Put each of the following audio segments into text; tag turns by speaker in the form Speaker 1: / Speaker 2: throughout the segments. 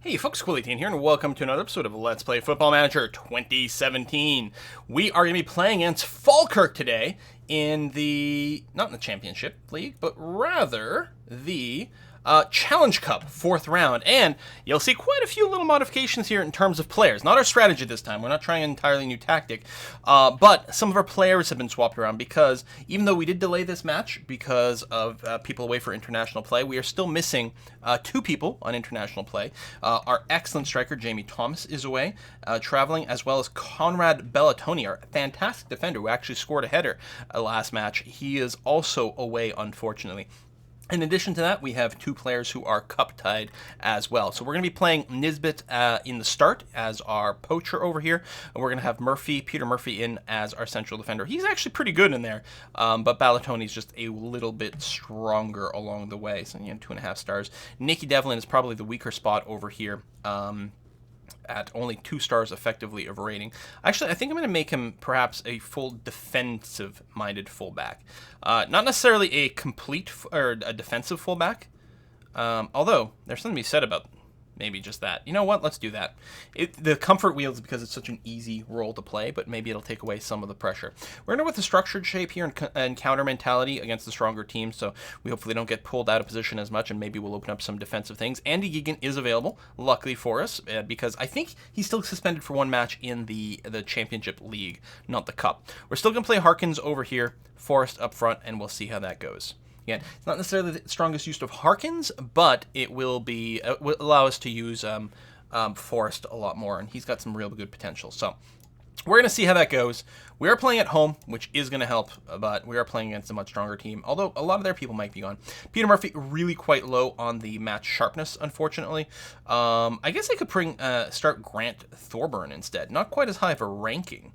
Speaker 1: Hey folks, Quilly18 here, and welcome to another episode of Let's Play Football Manager 2017. We are going to be playing against Falkirk today in not in the Championship League, but rather the Challenge Cup, 4th round. And you'll see quite a few little modifications here in terms of players. Not our strategy this time. We're not trying an entirely new tactic. But some of our players have been swapped around because even though we did delay this match because of people away for international play, we are still missing 2 people on international play. Our excellent striker, Jamie Thomas, is away, traveling, as well as Conrad Bellatoni, our fantastic defender who actually scored a header last match. He is also away, unfortunately. In addition to that, we have 2 players who are cup-tied as well. So we're going to be playing Nisbet in the start as our poacher over here. And we're going to have Peter Murphy in as our central defender. He's actually pretty good in there, but Ballatoni's just a little bit stronger along the way. So, 2.5 stars. Nicky Devlin is probably the weaker spot over here. At only 2 stars effectively of rating. Actually, I think I'm going to make him perhaps a full defensive-minded fullback. Not necessarily a complete or a defensive fullback, although there's something to be said about maybe just that. You know what? Let's do that. The comfort wheel is because it's such an easy role to play, but maybe it'll take away some of the pressure. We're going to go with the structured shape here and counter mentality against the stronger team, so we hopefully don't get pulled out of position as much, and maybe we'll open up some defensive things. Andy Geegan is available, luckily for us, because I think he's still suspended for 1 match in the Championship League, not the Cup. We're still going to play Harkins over here, Forrest up front, and we'll see how that goes. Again, it's not necessarily the strongest use of Harkins, but it will allow us to use Forrest a lot more, and he's got some real good potential. So we're going to see how that goes. We are playing at home, which is going to help, but we are playing against a much stronger team, although a lot of their people might be gone. Peter Murphy really quite low on the match sharpness, unfortunately. I guess I could start Grant Thorburn instead. Not quite as high of a ranking,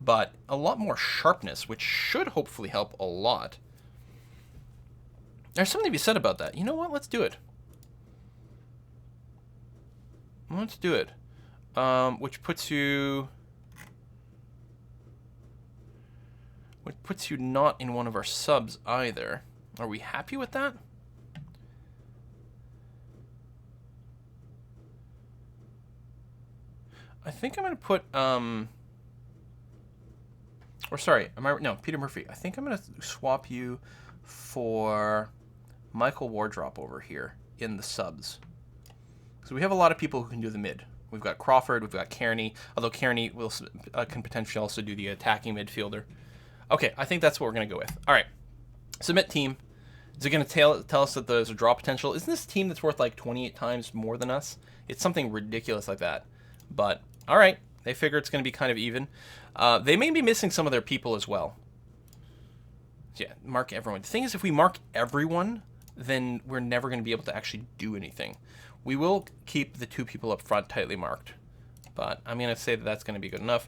Speaker 1: but a lot more sharpness, which should hopefully help a lot. There's something to be said about that. You know what? Let's do it. Let's do it. Which puts you not in one of our subs either. Are we happy with that? I think I'm going to put Peter Murphy. I think I'm going to swap you for Michael Wardrop over here in the subs. So we have a lot of people who can do the mid. We've got Crawford, we've got Kearney, although Kearney can potentially also do the attacking midfielder. Okay, I think that's what we're going to go with. All right, submit team. Is it going to tell us that there's a draw potential? Isn't this team that's worth like 28 times more than us? It's something ridiculous like that. But, all right, they figure it's going to be kind of even. They may be missing some of their people as well. Yeah, mark everyone. The thing is, if we mark everyone, then we're never going to be able to actually do anything. We will keep the 2 people up front tightly marked, but I'm going to say that that's going to be good enough.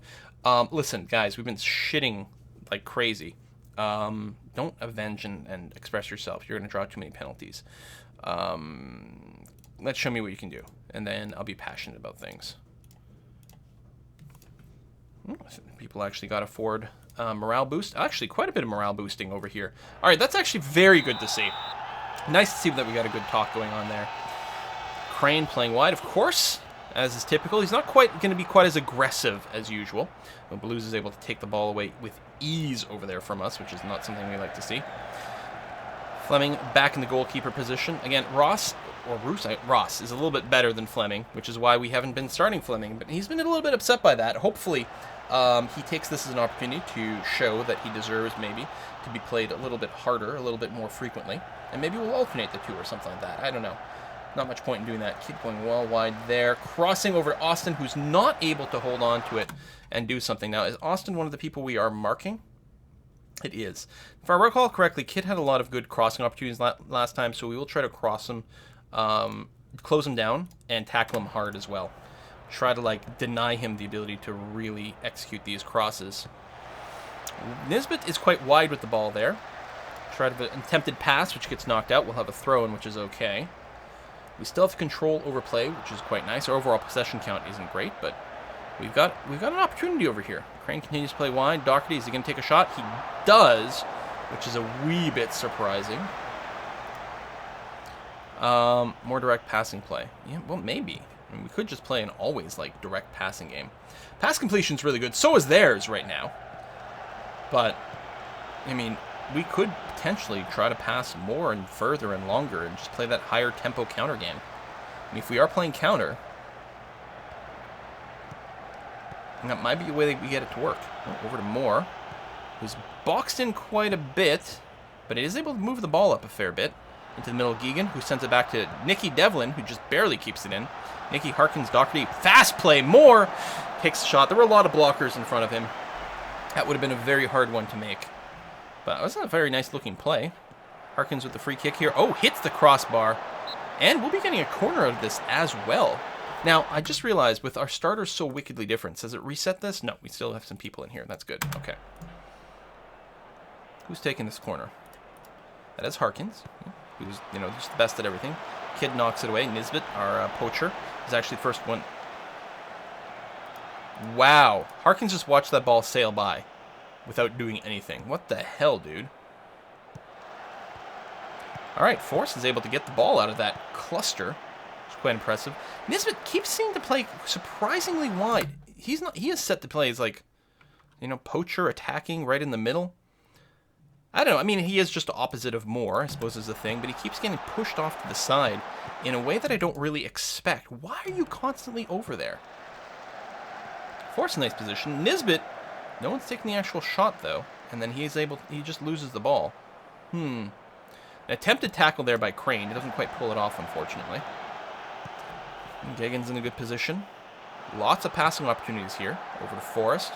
Speaker 1: Listen, guys, we've been shitting like crazy. Don't avenge and express yourself. You're going to draw too many penalties. Let's show me what you can do, and then I'll be passionate about things. People actually got a forward morale boost. Actually, quite a bit of morale boosting over here. All right, that's actually very good to see. Nice to see that we got a good talk going on there. Crane playing wide, of course, as is typical. He's not quite going to be quite as aggressive as usual. But Blues is able to take the ball away with ease over there from us, which is not something we like to see. Fleming back in the goalkeeper position. Again, Ross is a little bit better than Fleming, which is why we haven't been starting Fleming. But he's been a little bit upset by that. Hopefully, he takes this as an opportunity to show that he deserves maybe to be played a little bit harder, a little bit more frequently. And maybe we'll alternate the 2 or something like that. I don't know. Not much point in doing that. Keep going well wide there. Crossing over to Austin, who's not able to hold on to it and do something. Now, is Austin one of the people we are marking? It is. If I recall correctly, Kid had a lot of good crossing opportunities last time, so we will try to cross him, close him down, and tackle him hard as well. Try to, deny him the ability to really execute these crosses. Nisbet is quite wide with the ball there. Try to an attempted pass, which gets knocked out. We'll have a throw-in, which is okay. We still have control over play, which is quite nice. Our overall possession count isn't great, but we've got an opportunity over here. Crane continues to play wide. Doherty, is he going to take a shot? He does, which is a wee bit surprising. More direct passing play. Yeah, well, maybe. I mean, we could just play an always, like, direct passing game. Pass completion's really good. So is theirs right now. But, I mean, we could potentially try to pass more and further and longer and just play that higher tempo counter game. And if we are playing counter, that might be a way that we get it to work. Over to Moore, who's boxed in quite a bit, but he is able to move the ball up a fair bit. Into the middle of Geegan, who sends it back to Nicky Devlin, who just barely keeps it in. Nicky Harkins, Doherty, fast play, Moore takes the shot. There were a lot of blockers in front of him. That would have been a very hard one to make. But it was a very nice looking play. Harkins with the free kick here. Oh, hits the crossbar. And we'll be getting a corner out of this as well. Now, I just realized with our starters so wickedly different, does it reset this? No, we still have some people in here. That's good. Okay. Who's taking this corner? That is Harkins, who's, you know, just the best at everything. Kid knocks it away. Nisbet, our poacher, is actually the first one. Wow. Harkins just watched that ball sail by without doing anything. What the hell, dude? All right, Force is able to get the ball out of that cluster. It's quite impressive. Nisbet keeps seeming to play surprisingly wide. He is set to play as, like, you know, poacher attacking right in the middle. I don't know. I mean, he is just opposite of Moore, I suppose is the thing, but he keeps getting pushed off to the side in a way that I don't really expect. Why are you constantly over there? Force a nice position. Nisbet, no one's taking the actual shot, though, and then he just loses the ball. An attempted tackle there by Crane. He doesn't quite pull it off, unfortunately. Gagan's in a good position. Lots of passing opportunities here. Over to Forrest.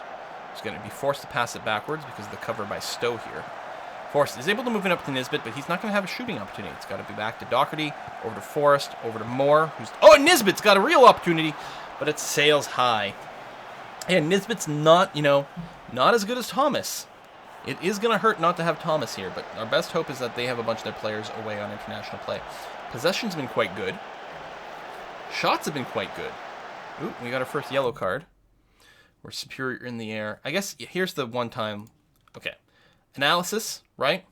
Speaker 1: He's going to be forced to pass it backwards because of the cover by Stowe here. Forrest is able to move it up to Nisbet, but he's not going to have a shooting opportunity. It's got to be back to Doherty, over to Forrest, over to Moore. Nisbet's got a real opportunity, but it sails high. And Nisbet's not, you know, not as good as Thomas. It is going to hurt not to have Thomas here, but our best hope is that they have a bunch of their players away on international play. Possession's been quite good. Shots have been quite good. Ooh, we got our first yellow card. We're superior in the air. I guess here's the one time. Okay. Analysis, right?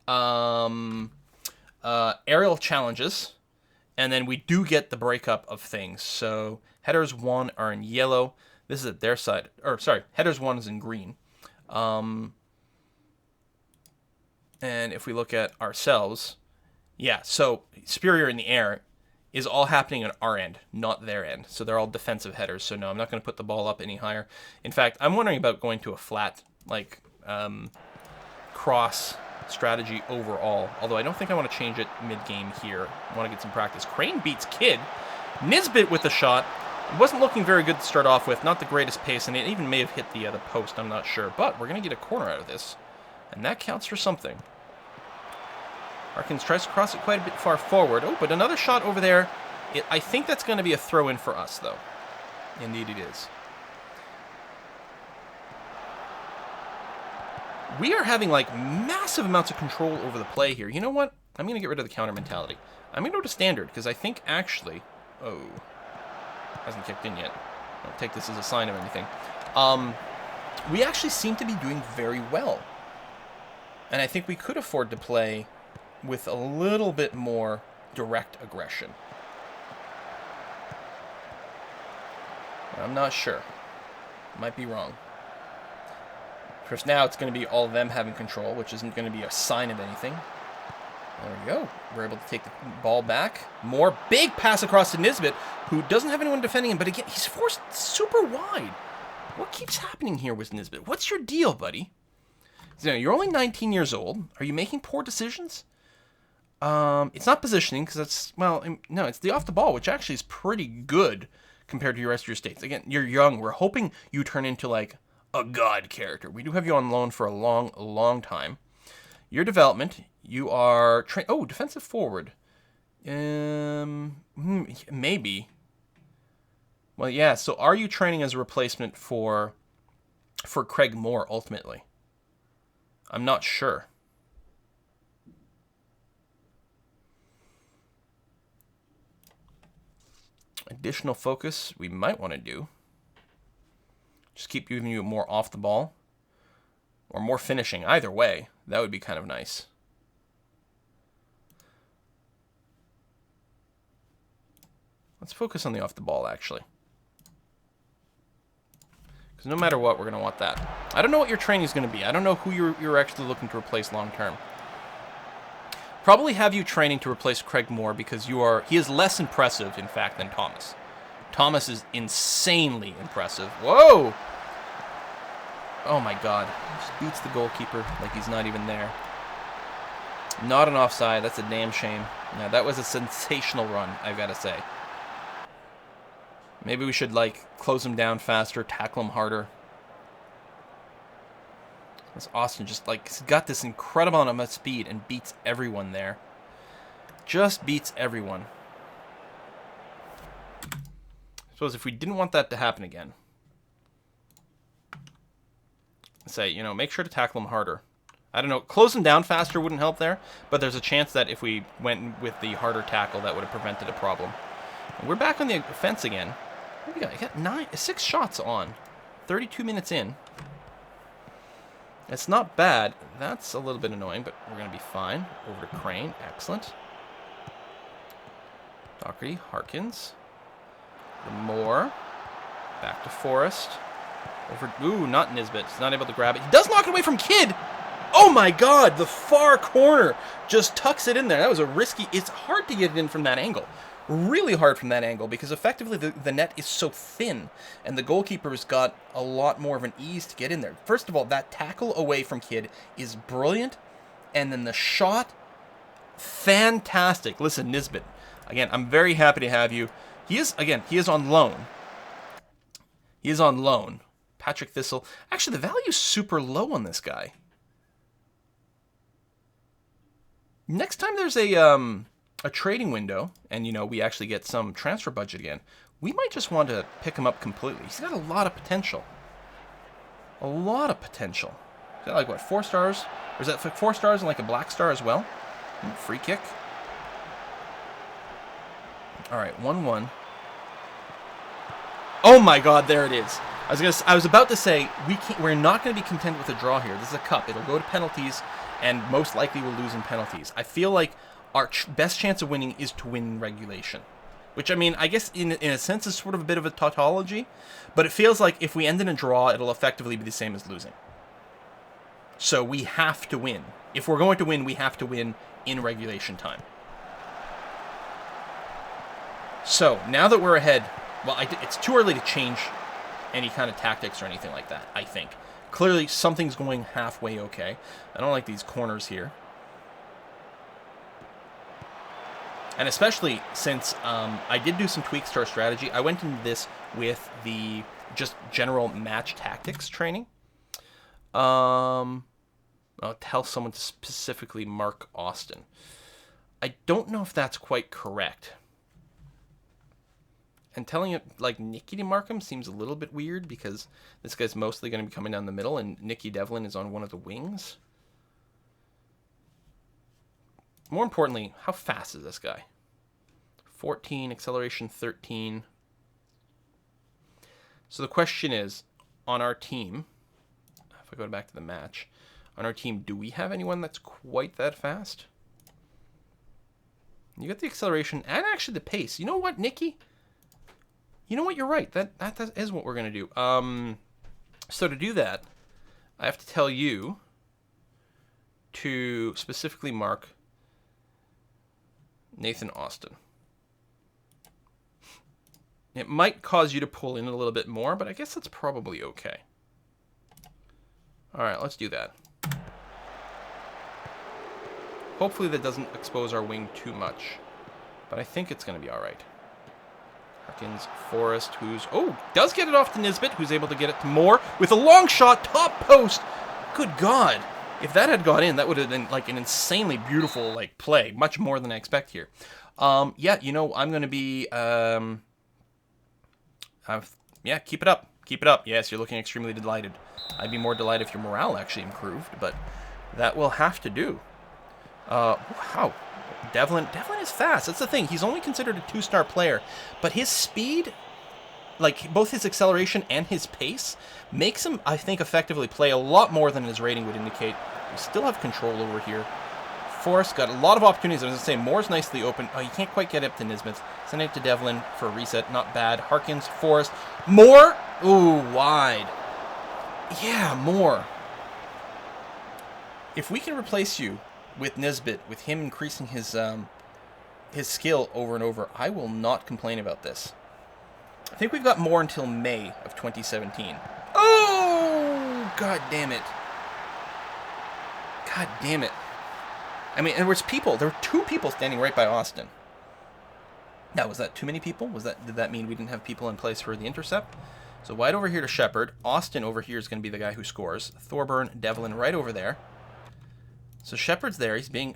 Speaker 1: Aerial challenges. And then we do get the breakup of things. So headers 1 are in yellow. This is at their side. Or, sorry, headers 1 is in green. And if we look at ourselves, yeah, so superior in the air is all happening on our end, not their end. So they're all defensive headers. So no, I'm not going to put the ball up any higher. In fact, I'm wondering about going to a flat, like, cross strategy overall. Although I don't think I want to change it mid-game here. I want to get some practice. Crane beats Kidd. Nisbet with the shot. It wasn't looking very good to start off with. Not the greatest pace, and it even may have hit the post. I'm not sure. But we're going to get a corner out of this. And that counts for something. Harkins tries to cross it quite a bit far forward. Oh, but another shot over there. I think that's going to be a throw-in for us, though. Indeed it is. We are having, like, massive amounts of control over the play here. You know what? I'm going to get rid of the counter mentality. I'm going to go to standard, because I think actually... Oh. Hasn't kicked in yet. Don't take this as a sign of anything. We actually seem to be doing very well. And I think we could afford to play with a little bit more direct aggression. I'm not sure. Might be wrong. Of course, now it's going to be all of them having control, which isn't going to be a sign of anything. There we go. We're able to take the ball back. More big pass across to Nisbet, who doesn't have anyone defending him, but again, he's forced super wide. What keeps happening here with Nisbet? What's your deal, buddy? So, you're only 19 years old. Are you making poor decisions? It's not positioning, because that's, well, no, it's the off the ball, which actually is pretty good compared to the rest of your states. Again, you're young. We're hoping you turn into, like, a god character. We do have you on loan for a long time. Your development, you are... defensive forward. Maybe. Well, yeah, so are you training as a replacement for Craig Moore, ultimately? I'm not sure. Additional focus we might want to do. Just keep giving you more off the ball. Or more finishing. Either way, that would be kind of nice. Let's focus on the off the ball, actually. Because no matter what, we're going to want that. I don't know what your training is going to be. I don't know who you're actually looking to replace long term. Probably have you training to replace Craig Moore because he is less impressive, in fact, than Thomas. Thomas is insanely impressive. Whoa! Oh my god. Just beats the goalkeeper like he's not even there. Not an offside. That's a damn shame. Yeah, that was a sensational run, I've got to say. Maybe we should, like, close him down faster, tackle him harder. This Austin just, like, he's got this incredible amount of speed and beats everyone there. Just beats everyone. I suppose if we didn't want that to happen again, say, you know, make sure to tackle him harder. I don't know, close him down faster wouldn't help there, but there's a chance that if we went with the harder tackle, that would have prevented a problem. And we're back on the offense again. What do we got? I got 6 shots on. 32 minutes in. It's not bad. That's a little bit annoying, but we're going to be fine. Over to Crane. Excellent. Doherty. Harkins. Moore. Back to Forrest. Over. Ooh, not Nisbet. He's not able to grab it. He does knock it away from Kidd! Oh my god! The far corner just tucks it in there. That was a risky... It's hard to get it in from that angle. Really hard from that angle because effectively the net is so thin and the goalkeeper's got a lot more of an ease to get in there. First of all, that tackle away from Kidd is brilliant, and then the shot, fantastic. Listen, Nisbet, again, I'm very happy to have you. He is on loan. He is on loan. Patrick Thistle. Actually, the value is super low on this guy. Next time there's a trading window, and, you know, we actually get some transfer budget again, we might just want to pick him up completely. He's got a lot of potential. A lot of potential. Is that like, what, 4 stars? Or is that 4 stars and like a black star as well? Free kick. All right, 1-1. Oh my god, there it is. I was about to say, we're not going to be content with a draw here. This is a cup. It'll go to penalties, and most likely we'll lose in penalties. I feel like our best chance of winning is to win regulation. Which, I mean, I guess in a sense is sort of a bit of a tautology, but it feels like if we end in a draw, it'll effectively be the same as losing. So we have to win. If we're going to win, we have to win in regulation time. So, now that we're ahead, well, it's too early to change any kind of tactics or anything like that, I think. Clearly, something's going halfway okay. I don't like these corners here. And especially since I did do some tweaks to our strategy. I went into this with the just general match tactics training. I'll tell someone to specifically mark Austin. I don't know if that's quite correct. And telling it like Nicky to mark him seems a little bit weird because this guy's mostly going to be coming down the middle and Nicky Devlin is on one of the wings. More importantly, how fast is this guy? 14, acceleration 13. So the question is, on our team, if I go back to the match, on our team, do we have anyone that's quite that fast? You got the acceleration and actually the pace. You know what, Nicky? You know what, you're right. That is what we're going to do. So to do that, I have to tell you to specifically mark Nathan Austin. It might cause you to pull in a little bit more, but I guess that's probably okay. All right, let's do that. Hopefully that doesn't expose our wing too much, but I think it's going to be all right. Harkins, Forrest, does get it off to Nisbet, who's able to get it to Moore with a long shot, top post. Good God. If that had got in, that would have been like an insanely beautiful like play, much more than I expect here. Yeah, you know, I'm going to be, yeah, keep it up. Keep it up. Yes, you're looking extremely delighted. I'd be more delighted if your morale actually improved, but that will have to do. Wow. Devlin is fast. That's the thing. He's only considered a 2-star player, but his speed, like both his acceleration and his pace, makes him, I think, effectively play a lot more than his rating would indicate. We still have control over here. Forrest got a lot of opportunities. I was going to say, Moore's nicely open. Oh, you can't quite get up to Nisbets. Sending it to Devlin for a reset. Not bad. Harkins, Forrest. Moore. Ooh, wide. Yeah, Moore. If we can replace you with Nisbet, with him increasing his skill over and over, I will not complain about this. I think we've got Moore until May of 2017. Oh, god damn it. God damn it. I mean, there was people. There were 2 people standing right by Austin. Now, was that too many people? Did that mean we didn't have people in place for the intercept? So wide over here to Shepard. Austin over here is going to be the guy who scores. Thorburn, Devlin right over there. So Shepard's there. He's being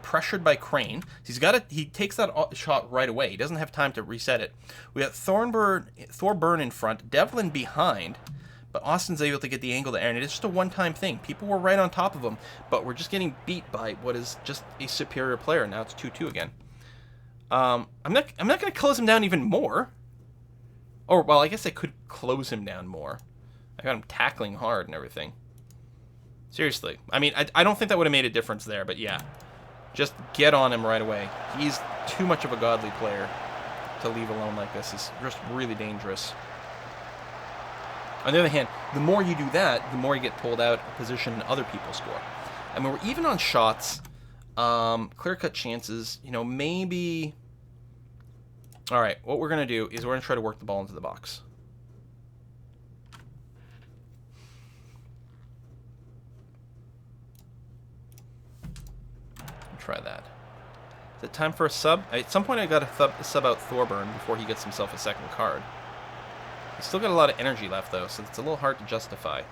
Speaker 1: pressured by Crane. He takes that shot right away. He doesn't have time to reset it. We got Thorburn in front, Devlin behind, but Austin's able to get the angle there, and it's just a one-time thing. People were right on top of him, but we're just getting beat by what is just a superior player. Now it's 2-2 again. I'm not going to close him down even more. Or, well, I guess I could close him down more. I got him tackling hard and everything. Seriously. I mean, I don't think that would have made a difference there, but yeah. Just get on him right away. He's too much of a godly player to leave alone like this. He's just really dangerous. On the other hand, the more you do that, the more you get pulled out of position and other people score. I mean, we're even on shots, clear-cut chances, you know, maybe... All right, what we're going to do is we're going to try to work the ball into the box. Try that. Is it time for a sub? At some point I got to sub out Thorburn before he gets himself a second card. He's still got a lot of energy left though, so it's a little hard to justify.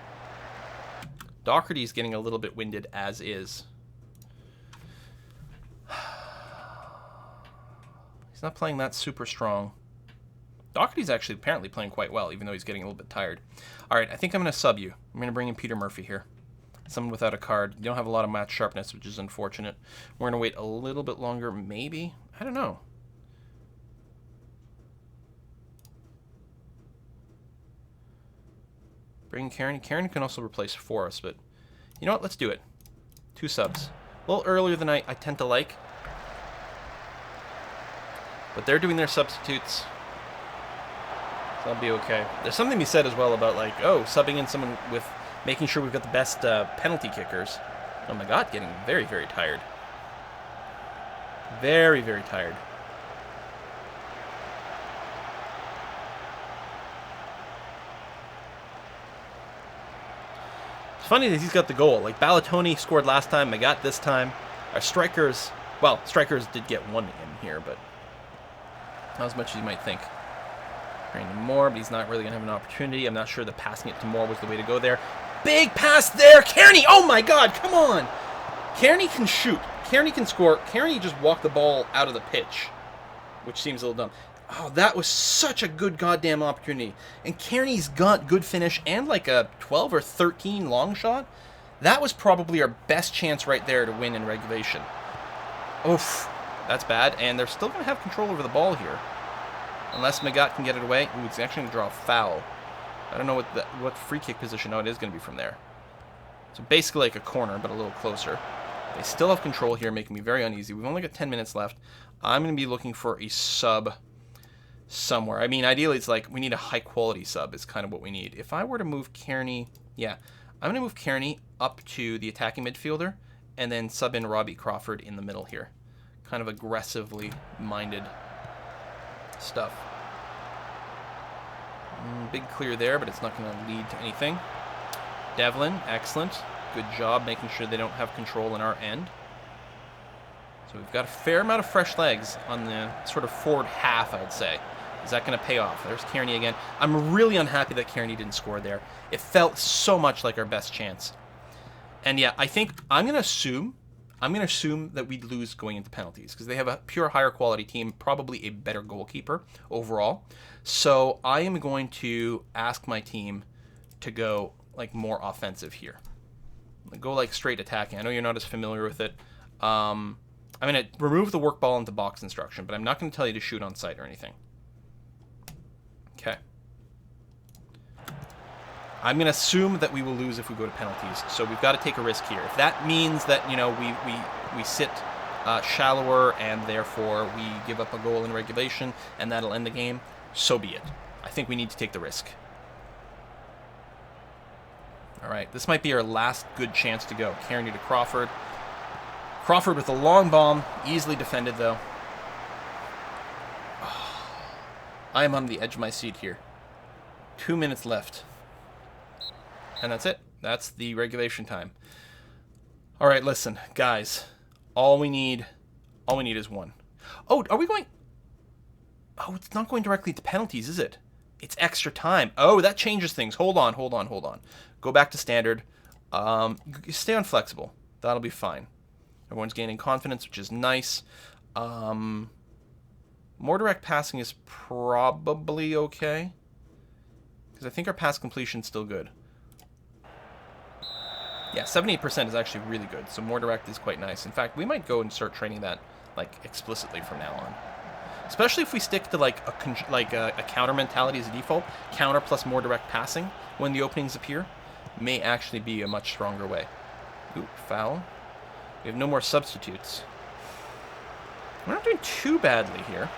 Speaker 1: Doherty's getting a little bit winded as is. He's not playing that super strong. Doherty's actually apparently playing quite well, even though he's getting a little bit tired. Alright, I think I'm going to sub you. I'm going to bring in Peter Murphy here. Someone without a card. You don't have a lot of match sharpness, which is unfortunate. We're going to wait a little bit longer, maybe? I don't know. Bring Karen. Karen can also replace Forrest, but you know what? Let's do it. 2 subs. A little earlier than I tend to like. But they're doing their substitutes. So I'll be okay. There's something to be said as well about, like, oh, subbing in someone with... making sure we've got the best penalty kickers. Oh my god, getting very, very tired. Very, very tired. It's funny that he's got the goal. Like, Ballatoni scored last time, Magat this time. Our strikers, well, strikers did get one in here, but not as much as you might think. Trying to Moore, but he's not really going to have an opportunity. I'm not sure that passing it to Moore was the way to go there. Big pass there. Kearney. Oh, my God. Come on. Kearney can shoot. Kearney can score. Kearney just walked the ball out of the pitch, which seems a little dumb. Oh, that was such a good goddamn opportunity. And Kearney's got good finish and like a 12 or 13 long shot. That was probably our best chance right there to win in regulation. Oof. That's bad. And they're still going to have control over the ball here. Unless Magat can get it away. Ooh, it's actually going to draw a foul. I don't know what free kick position. No, it is going to be from there. So basically like a corner, but a little closer. They still have control here, making me very uneasy. We've only got 10 minutes left. I'm going to be looking for a sub somewhere. I mean, ideally, it's like we need a high-quality sub is kind of what we need. If I were to move Kearney... Yeah, I'm going to move Kearney up to the attacking midfielder and then sub in Robbie Crawford in the middle here. Kind of aggressively minded stuff. Big clear there, but it's not going to lead to anything. Devlin, excellent. Good job making sure they don't have control in our end. So we've got a fair amount of fresh legs on the sort of forward half, I would say. Is that going to pay off? There's Kearney again. I'm really unhappy that Kearney didn't score there. It felt so much like our best chance. And yeah, I think I'm going to assume that we'd lose going into penalties because they have a pure higher quality team, probably a better goalkeeper overall. So I am going to ask my team to go like more offensive here. Go like straight attacking. I know you're not as familiar with it. I'm going to remove the work ball into box instruction, but I'm not going to tell you to shoot on sight or anything. Okay. I'm going to assume that we will lose if we go to penalties, so we've got to take a risk here. If that means that, you know, we we sit shallower and therefore we give up a goal in regulation and that'll end the game, so be it. I think we need to take the risk. All right, this might be our last good chance to go. Kearney to Crawford. Crawford with a long bomb, easily defended though. I am on the edge of my seat here. 2 minutes left. And that's it. That's the regulation time. All right, listen, guys. All we need is one. Oh, are we going... Oh, it's not going directly to penalties, is it? It's extra time. Oh, that changes things. Hold on. Go back to standard. Stay on flexible. That'll be fine. Everyone's gaining confidence, which is nice. More direct passing is probably okay. Because I think our pass completion's still good. Yeah, 78% is actually really good, so more direct is quite nice. In fact, we might go and start training that like explicitly from now on. Especially if we stick to like a counter mentality as a default. Counter plus more direct passing when the openings appear may actually be a much stronger way. Ooh, foul. We have no more substitutes. We're not doing too badly here.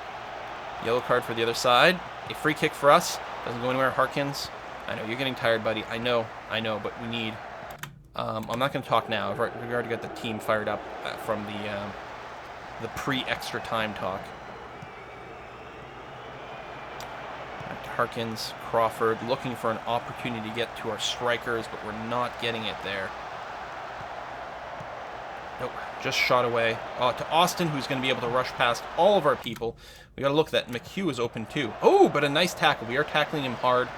Speaker 1: Yellow card for the other side. A free kick for us. Doesn't go anywhere. Harkins. I know, you're getting tired, buddy. I know, but we need... I'm not going to talk now. We've already got the team fired up from the pre-extra time talk. Back to Harkins, Crawford, looking for an opportunity to get to our strikers, but we're not getting it there. Nope, just shot away. To Austin, who's going to be able to rush past all of our people. We got to look at that. McHugh is open too. Oh, but a nice tackle. We are tackling him hard.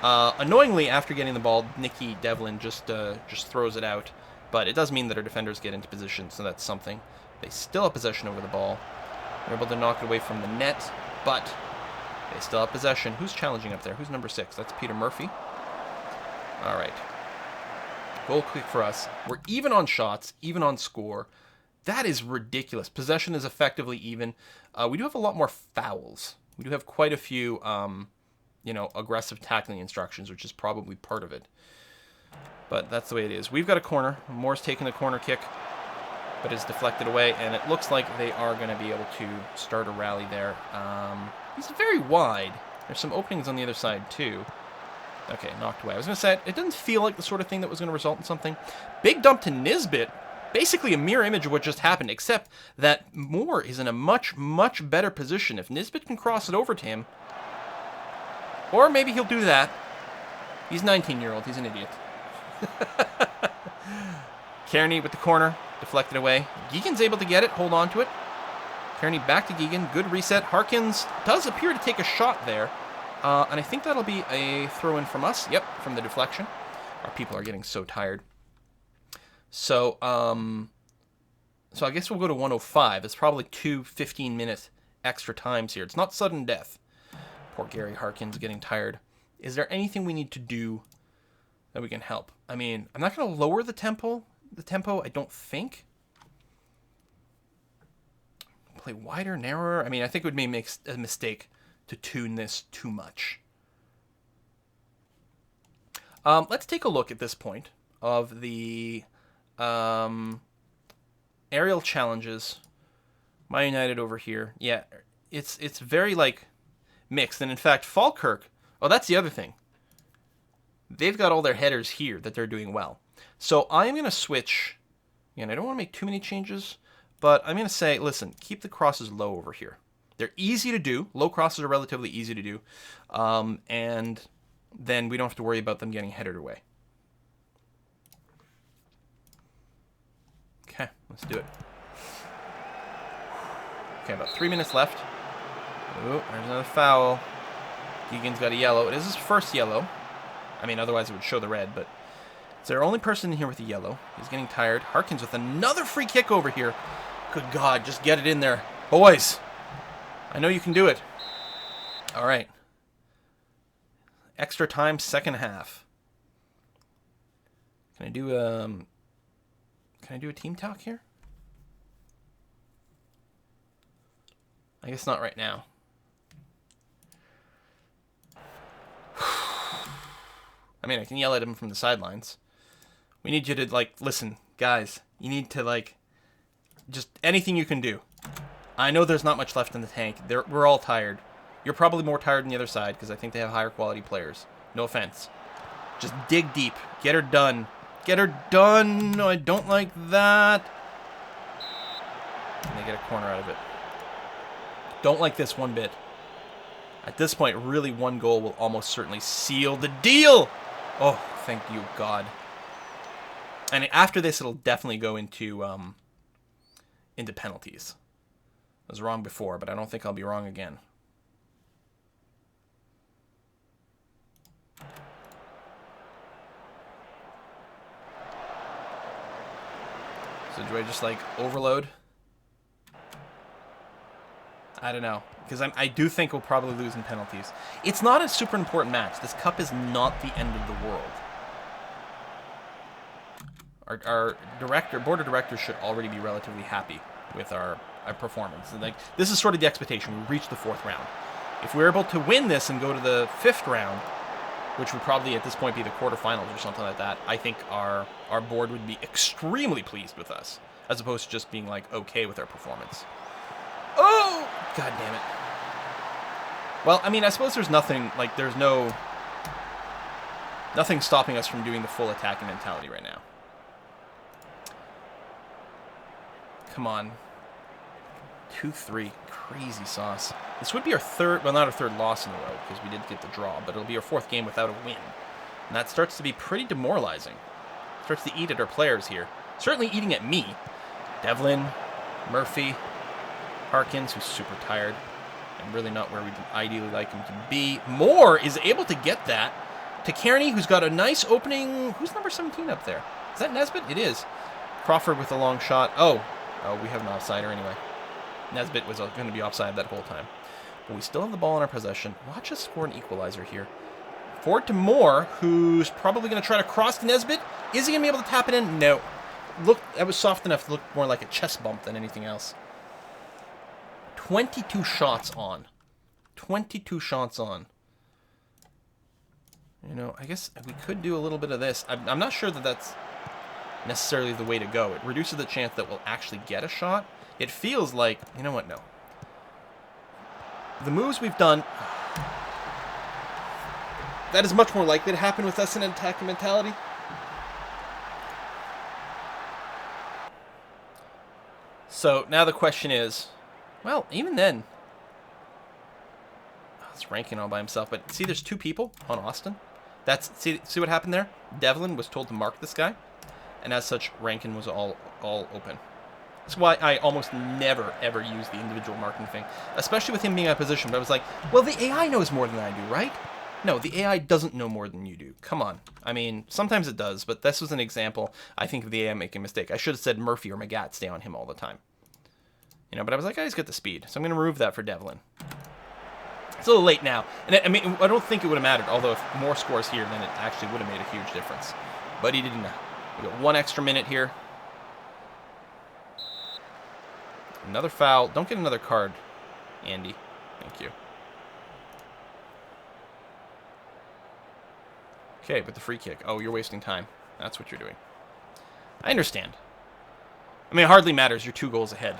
Speaker 1: Annoyingly, after getting the ball, Nicky Devlin just throws it out. But it does mean that our defenders get into position, so that's something. They still have possession over the ball. They're able to knock it away from the net, but they still have possession. Who's challenging up there? Who's number 6? That's Peter Murphy. All right. Goal kick for us. We're even on shots, even on score. That is ridiculous. Possession is effectively even. We do have a lot more fouls. We do have quite a few, aggressive tackling instructions, which is probably part of it. But that's the way it is. We've got a corner. Moore's taking the corner kick, but it's deflected away, and it looks like they are going to be able to start a rally there. He's very wide. There's some openings on the other side, too. Okay, knocked away. I was going to say, it doesn't feel like the sort of thing that was going to result in something. Big dump to Nisbet. Basically a mirror image of what just happened, except that Moore is in a much, much better position. If Nisbet can cross it over to him, or maybe he'll do that. He's 19-year-old. He's an idiot. Kearney with the corner. Deflected away. Geegan's able to get it. Hold on to it. Kearney back to Geegan. Good reset. Harkins does appear to take a shot there. And I think that'll be a throw-in from us. Yep, from the deflection. Our people are getting so tired. So I guess we'll go to 105. It's probably 2 15-minute extra times here. It's not sudden death. Poor Gary Harkins getting tired. Is there anything we need to do that we can help? I mean, I'm not going to lower the tempo. I don't think. Play wider, narrower. I mean, I think it would make a mistake to tune this too much. Let's take a look at this point of the aerial challenges. My United over here. Yeah, it's very like mixed. And in fact, Falkirk, oh, that's the other thing. They've got all their headers here that they're doing well. So I'm going to switch. And I don't want to make too many changes, but I'm going to say, listen, keep the crosses low over here. They're easy to do. Low crosses are relatively easy to do. And then we don't have to worry about them getting headed away. Okay, let's do it. Okay, about 3 minutes left. Oh, there's another foul. Geegan's got a yellow. It is his first yellow. I mean, otherwise it would show the red, but it's their only person in here with a yellow. He's getting tired. Harkins with another free kick over here. Good God, just get it in there. Boys, I know you can do it. All right. Extra time, second half. Can I do a team talk here? I guess not right now. I mean, I can yell at him from the sidelines. We need you to, like, listen, guys, you need to, like, Just anything you can do. I know there's not much left in the tank. We're all tired. You're probably more tired than the other side because I think they have higher quality players. No offense. Just dig deep. Get her done. Get her done. No, I don't like that. And they get a corner out of it. Don't like this one bit. At this point, really one goal will almost certainly seal the deal. Oh, thank you, God. And after this, it'll definitely go into penalties. I was wrong before, but I don't think I'll be wrong again. So do I just, like, overload? I don't know. Because I do think we'll probably lose in penalties. It's not a super important match. This cup is not the end of the world. Our board of directors should already be relatively happy with our performance. And, like, this is sort of the expectation. We reached the 4th round. If we're able to win this and go to the 5th round, which would probably at this point be the quarterfinals or something like that, I think our board would be extremely pleased with us, as opposed to just being, like, okay with our performance. Oh! God damn it. Well, I mean, I suppose there's nothing, like, there's nothing stopping us from doing the full attacking mentality right now. Come on. 2-3. Crazy sauce. This would be our third, well, not our third loss in a row, because we did get the draw, but it'll be our 4th game without a win. And that starts to be pretty demoralizing. Starts to eat at our players here. Certainly eating at me. Devlin, Murphy, Harkins, who's super tired, and really not where we'd ideally like him to be. Moore is able to get that to Kearney, who's got a nice opening. Who's number 17 up there? Is that Nesbitt? It is. Crawford with a long shot. Oh, we have an offsider anyway. Nesbitt was going to be offside that whole time. But we still have the ball in our possession. Watch us score an equalizer here. Forward to Moore, who's probably going to try to cross to Nesbitt. Is he going to be able to tap it in? No. Look, that was soft enough to look more like a chest bump than anything else. 22 shots on. 22 shots on. You know, I guess we could do a little bit of this. I'm not sure that that's necessarily the way to go. It reduces the chance that we'll actually get a shot. It feels like, you know what, no. The moves we've done, that is much more likely to happen with us in an attacking mentality. So now the question is, well, even then, it's Rankin all by himself. But see, there's 2 people on Austin. See what happened there? Devlin was told to mark this guy, and as such, Rankin was all open. That's why I almost never, ever use the individual marking thing, especially with him being out of position. But I was like, well, the AI knows more than I do, right? No, the AI doesn't know more than you do. Come on. I mean, sometimes it does, but this was an example, I think, of the AI making a mistake. I should have said Murphy or McGatt stay on him all the time. You know, but I was like, I just get the speed. So I'm going to remove that for Devlin. It's a little late now. And I mean, I don't think it would have mattered, although if more scores here, then it actually would have made a huge difference. But he didn't. We got 1 extra minute here. Another foul. Don't get another card, Andy. Thank you. Okay, but the free kick. Oh, you're wasting time. That's what you're doing. I understand. I mean, it hardly matters. You're 2 goals ahead.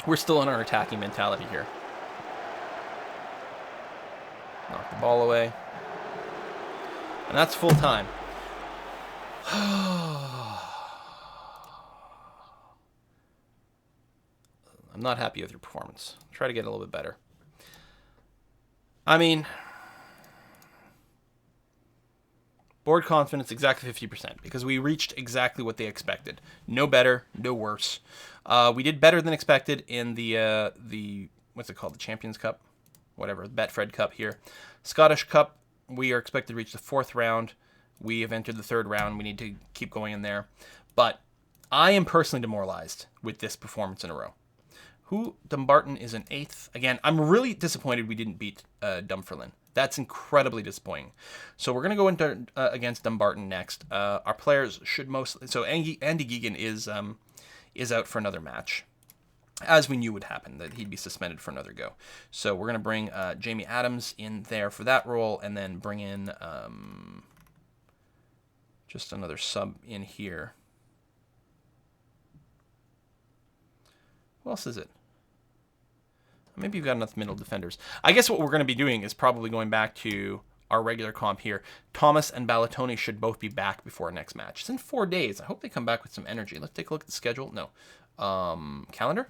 Speaker 1: We're still in our attacking mentality here. Knock the ball away. And that's full time. I'm not happy with your performance. Try to get a little bit better. I mean, board confidence exactly 50% because we reached exactly what they expected. No better, no worse. We did better than expected in the what's it called? The Champions Cup? Whatever, Betfred Cup here. Scottish Cup, we are expected to reach the 4th round. We have entered the 3rd round. We need to keep going in there. But I am personally demoralized with this performance in a row. Dumbarton is an 8th. Again, I'm really disappointed we didn't beat Dunfermline. That's incredibly disappointing. So we're going to go into against Dumbarton next. Our players should mostly... So Andy Geegan is out for another match, as we knew would happen, that he'd be suspended for another go. So we're going to bring Jamie Adams in there for that role, and then bring in just another sub in here. Who else is it? Maybe you've got enough middle defenders. I guess what we're going to be doing is probably going back to our regular comp here. Thomas and Ballatoni should both be back before our next match. It's in 4 days. I hope they come back with some energy. Let's take a look at the schedule. No. Calendar?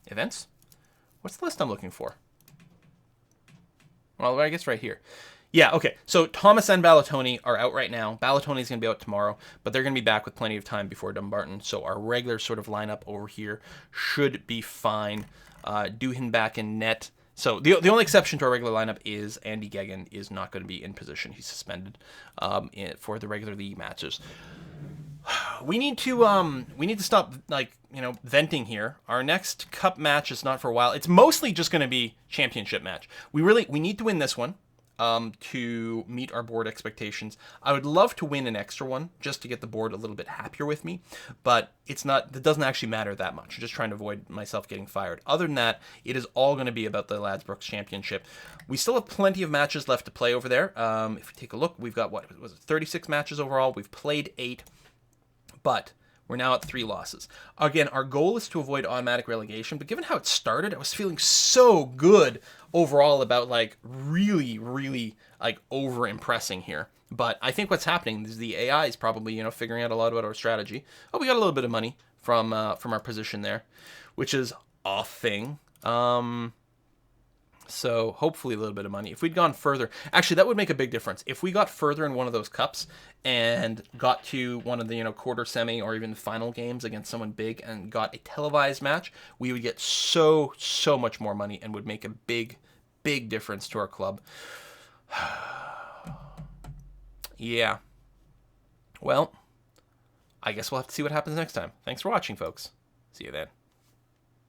Speaker 1: Events? What's the list I'm looking for? Well, I guess right here. Yeah, okay. So Thomas and Ballatoni are out right now. Ballatoni's going to be out tomorrow, but they're going to be back with plenty of time before Dumbarton. So our regular sort of lineup over here should be fine. Doohan back in net. So the only exception to our regular lineup is Andy Geoghegan is not going to be in position. He's suspended for the regular league matches. We need to stop venting here. Our next cup match is not for a while. It's mostly just going to be championship match. We need to win this one to meet our board expectations. I would love to win an extra one just to get the board a little bit happier with me, but it doesn't actually matter that much. I'm just trying to avoid myself getting fired. Other than that, it is all going to be about the Ladsbrooks Championship. We still have plenty of matches left to play over there. If we take a look, we've got 36 matches overall. We've played 8, but we're now at 3 losses. Again, our goal is to avoid automatic relegation, but given how it started, I was feeling so good overall about really over impressing here. But I think what's happening is the AI is probably figuring out a lot about our strategy. Oh, we got a little bit of money from our position there, which is a thing. So hopefully a little bit of money. If we'd gone further, actually that would make a big difference. If we got further in one of those cups and got to one of the quarter semi or even final games against someone big and got a televised match, we would get so much more money and would make a big difference to our club. Yeah. Well, I guess we'll have to see what happens next time. Thanks for watching, folks. See you then.